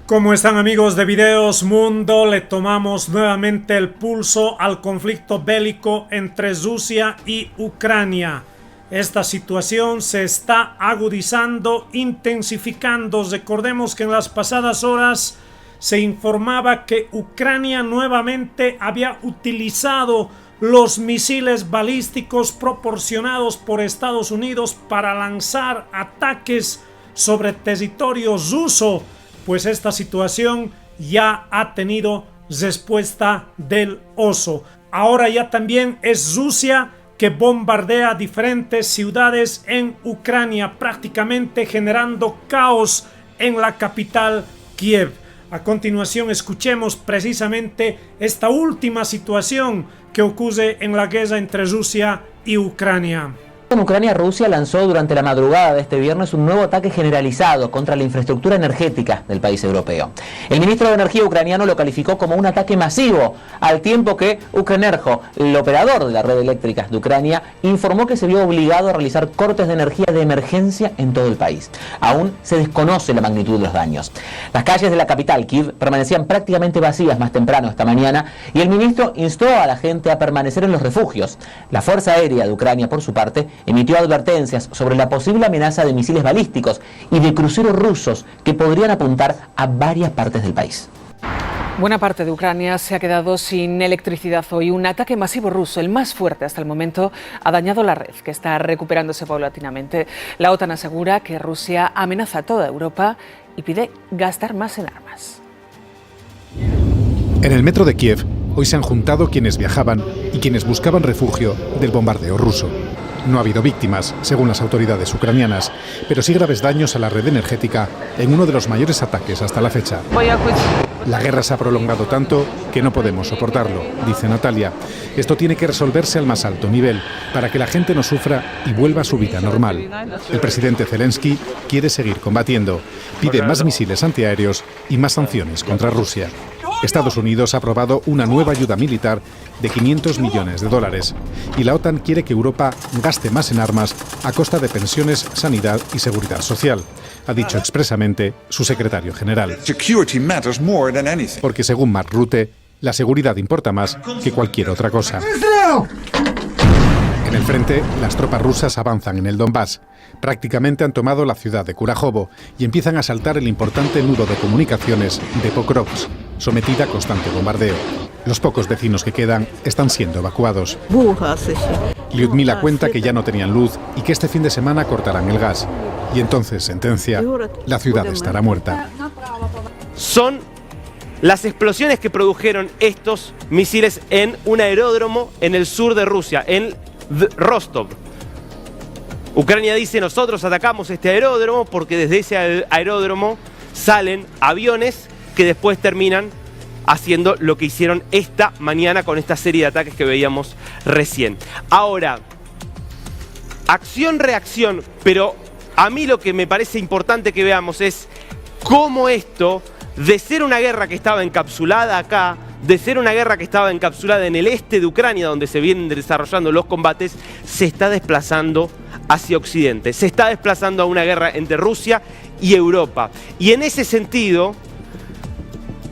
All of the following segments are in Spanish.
¿Cómo están, amigos de Videos Mundo? Le tomamos nuevamente el pulso al conflicto bélico entre Rusia y Ucrania. Esta situación se está agudizando, intensificando. Recordemos que en las pasadas horas se informaba que Ucrania nuevamente había utilizado los misiles balísticos proporcionados por Estados Unidos para lanzar ataques sobre territorio ruso. Pues esta situación ya ha tenido respuesta del oso. Ahora ya también es Rusia que bombardea diferentes ciudades en Ucrania, prácticamente generando caos en la capital, Kiev. A continuación escuchemos precisamente esta última situación que ocurre en la guerra entre Rusia y Ucrania. En Ucrania, Rusia lanzó durante la madrugada de este viernes un nuevo ataque generalizado contra la infraestructura energética del país europeo. El ministro de Energía ucraniano lo calificó como un ataque masivo, al tiempo que Ukrenergo, el operador de la red eléctrica de Ucrania, informó que se vio obligado a realizar cortes de energía de emergencia en todo el país. Aún se desconoce la magnitud de los daños. Las calles de la capital, Kiev, permanecían prácticamente vacías más temprano esta mañana y el ministro instó a la gente a permanecer en los refugios. La Fuerza Aérea de Ucrania, por su parte, emitió advertencias sobre la posible amenaza de misiles balísticos y de cruceros rusos que podrían apuntar a varias partes del país. Buena parte de Ucrania se ha quedado sin electricidad hoy. Un ataque masivo ruso, el más fuerte hasta el momento, ha dañado la red, que está recuperándose paulatinamente. La OTAN asegura que Rusia amenaza a toda Europa y pide gastar más en armas. En el metro de Kiev, hoy se han juntado quienes viajaban y quienes buscaban refugio del bombardeo ruso. No ha habido víctimas, según las autoridades ucranianas, pero sí graves daños a la red energética en uno de los mayores ataques hasta la fecha. La guerra se ha prolongado tanto que no podemos soportarlo, dice Natalia. Esto tiene que resolverse al más alto nivel, para que la gente no sufra y vuelva a su vida normal. El presidente Zelensky quiere seguir combatiendo, pide más misiles antiaéreos y más sanciones contra Rusia. Estados Unidos ha aprobado una nueva ayuda militar de 500 millones de dólares y la OTAN quiere que Europa gaste más en armas a costa de pensiones, sanidad y seguridad social, ha dicho expresamente su secretario general. Porque según Mark Rutte, la seguridad importa más que cualquier otra cosa. En el frente, las tropas rusas avanzan en el Donbass. Prácticamente han tomado la ciudad de Kurajovo y empiezan a asaltar el importante nudo de comunicaciones de Pokrovsk, sometida a constante bombardeo. Los pocos vecinos que quedan están siendo evacuados. Lyudmila cuenta que ya no tenían luz y que este fin de semana cortarán el gas. Y entonces, sentencia, la ciudad estará muerta. Son las explosiones que produjeron estos misiles en un aeródromo en el sur de Rusia, en Rostov. Ucrania dice: nosotros atacamos este aeródromo porque desde ese aeródromo salen aviones que después terminan haciendo lo que hicieron esta mañana con esta serie de ataques que veíamos recién. Ahora, acción-reacción, pero a mí lo que me parece importante que veamos es cómo esto, de ser una guerra que estaba encapsulada acá, de ser una guerra que estaba encapsulada en el este de Ucrania, donde se vienen desarrollando los combates, se está desplazando hacia Occidente. Se está desplazando a una guerra entre Rusia y Europa. Y en ese sentido,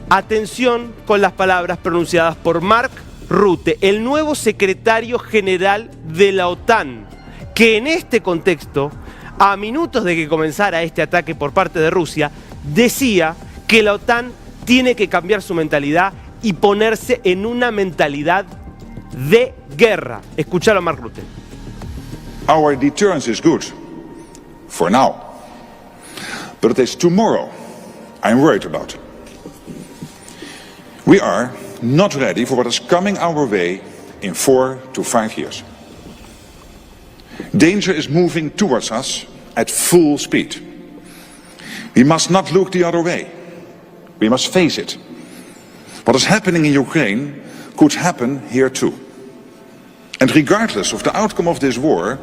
atención con las palabras pronunciadas por Mark Rutte, el nuevo secretario general de la OTAN, que en este contexto, a minutos de que comenzara este ataque por parte de Rusia, decía que la OTAN tiene que cambiar su mentalidad y ponerse en una mentalidad de guerra. Escuchalo a Mark Rutte. Our deterrence is good for now, but it is tomorrow I'm worried about. We are not ready for what is coming our way in 4 to 5 years. Danger is moving towards us at full speed. We must not look the other way. We must face it. What is happening in Ukraine could happen here too. And regardless of the outcome of this war,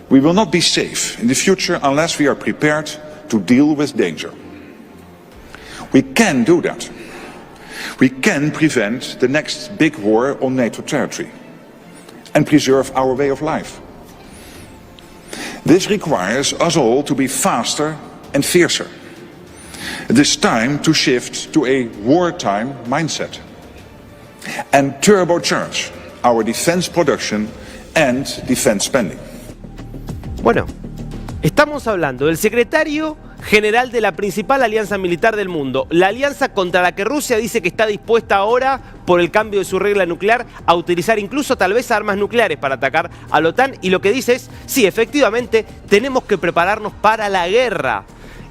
we will not be safe in the future unless we are prepared to deal with danger. We can do that. We can prevent the next big war on NATO territory and preserve our way of life. This requires us all to be faster and fiercer. It is time to shift to a wartime mindset and turbocharge our defense production and defense spending. Bueno, estamos hablando del secretario general de la principal alianza militar del mundo, la alianza contra la que Rusia dice que está dispuesta ahora, por el cambio de su regla nuclear, a utilizar incluso tal vez armas nucleares para atacar a la OTAN, y lo que dice es, sí, efectivamente, tenemos que prepararnos para la guerra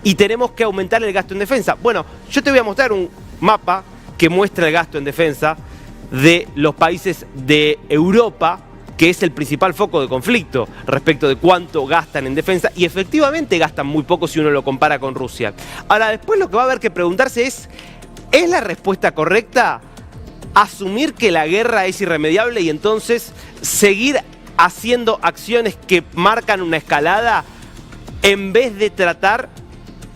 y tenemos que aumentar el gasto en defensa. Bueno, yo te voy a mostrar un mapa que muestra el gasto en defensa de los países de Europa, que es el principal foco de conflicto respecto de cuánto gastan en defensa, y efectivamente gastan muy poco si uno lo compara con Rusia. Ahora, después lo que va a haber que preguntarse ¿es la respuesta correcta asumir que la guerra es irremediable y entonces seguir haciendo acciones que marcan una escalada en vez de tratar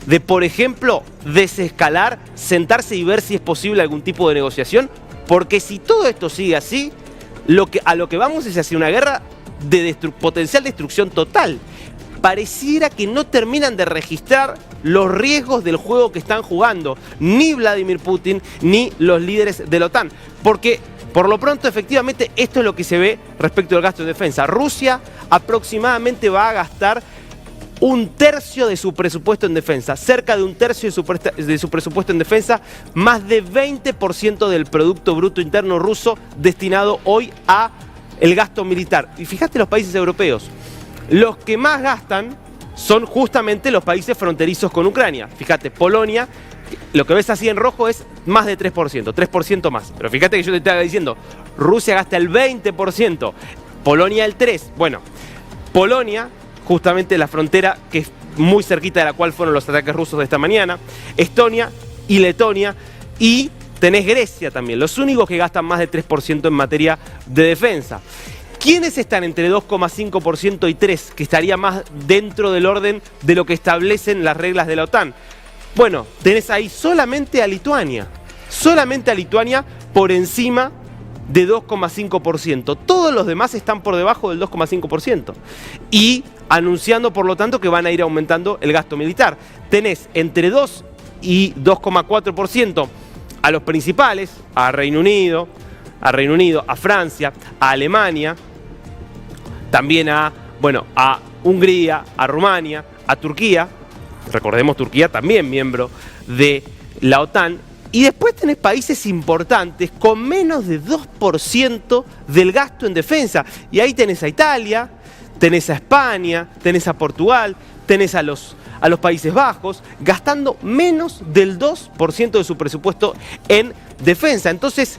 de, por ejemplo, desescalar, sentarse y ver si es posible algún tipo de negociación? Porque si todo esto sigue así, a lo que vamos es hacia una guerra de potencial destrucción total. Pareciera que no terminan de registrar los riesgos del juego que están jugando ni Vladimir Putin ni los líderes de la OTAN. Porque, por lo pronto, efectivamente, esto es lo que se ve respecto al gasto de defensa. Rusia aproximadamente va a gastar un tercio de su presupuesto en defensa, cerca de un tercio de su presupuesto en defensa, más de 20% del Producto Bruto Interno ruso destinado hoy a el gasto militar. Y fíjate los países europeos, los que más gastan son justamente los países fronterizos con Ucrania. Fíjate, Polonia, lo que ves así en rojo es más de 3% más. Pero fíjate que yo te estaba diciendo, Rusia gasta el 20%, Polonia el 3%. Bueno, Polonia, justamente la frontera que es muy cerquita de la cual fueron los ataques rusos de esta mañana, Estonia y Letonia, y tenés Grecia también, los únicos que gastan más de 3% en materia de defensa. ¿Quiénes están entre 2,5% y 3%, que estaría más dentro del orden de lo que establecen las reglas de la OTAN? Bueno, tenés ahí solamente a Lituania por encima de 2,5%. Todos los demás están por debajo del 2,5%. Y anunciando, por lo tanto, que van a ir aumentando el gasto militar. Tenés entre 2 y 2,4% a los principales, a Reino Unido, a Francia, a Alemania, también a Hungría, a Rumania, a Turquía. Recordemos, Turquía también miembro de la OTAN. Y después tenés países importantes con menos de 2% del gasto en defensa. Y ahí tenés a Italia, tenés a España, tenés a Portugal, tenés a los Países Bajos, gastando menos del 2% de su presupuesto en defensa. Entonces,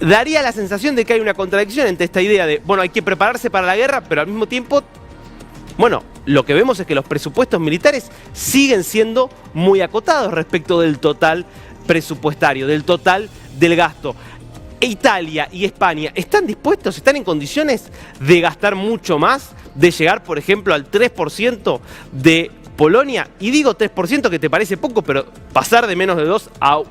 daría la sensación de que hay una contradicción entre esta idea de, hay que prepararse para la guerra, pero al mismo tiempo, lo que vemos es que los presupuestos militares siguen siendo muy acotados respecto del total presupuestario, del total del gasto. Italia y España están dispuestos, están en condiciones de gastar mucho más, de llegar, por ejemplo, al 3% de Polonia. Y digo 3% que te parece poco, pero pasar de menos de 2 a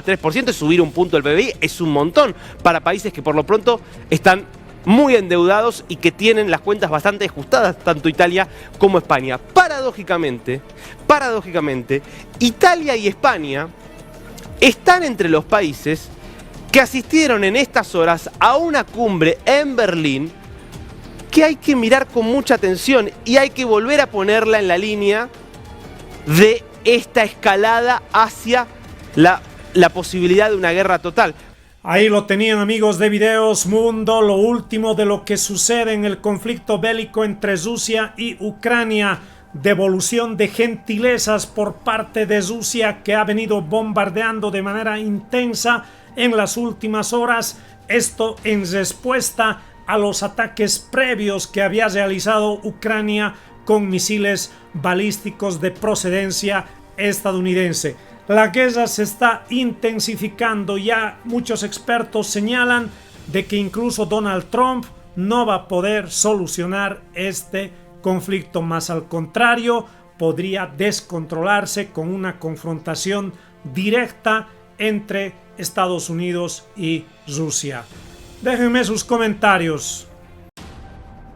3% es subir un punto del PBI, es un montón para países que por lo pronto están muy endeudados y que tienen las cuentas bastante ajustadas, tanto Italia como España. Paradójicamente, Italia y España están entre los países que asistieron en estas horas a una cumbre en Berlín que hay que mirar con mucha atención y hay que volver a ponerla en la línea de esta escalada hacia la posibilidad de una guerra total. Ahí lo tenían, amigos de Videos Mundo, lo último de lo que sucede en el conflicto bélico entre Rusia y Ucrania. Devolución de gentilezas por parte de Rusia, que ha venido bombardeando de manera intensa en las últimas horas. Esto en respuesta a los ataques previos que había realizado Ucrania con misiles balísticos de procedencia estadounidense. La guerra se está intensificando. Ya muchos expertos señalan de que incluso Donald Trump no va a poder solucionar este conflicto, más al contrario, podría descontrolarse con una confrontación directa entre Estados Unidos y Rusia. Déjenme sus comentarios.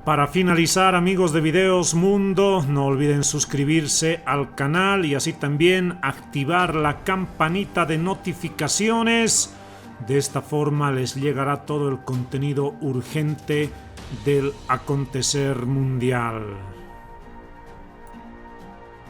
Para finalizar, amigos de Videos Mundo, no olviden suscribirse al canal y así también activar la campanita de notificaciones. De esta forma les llegará todo el contenido urgente del acontecer mundial.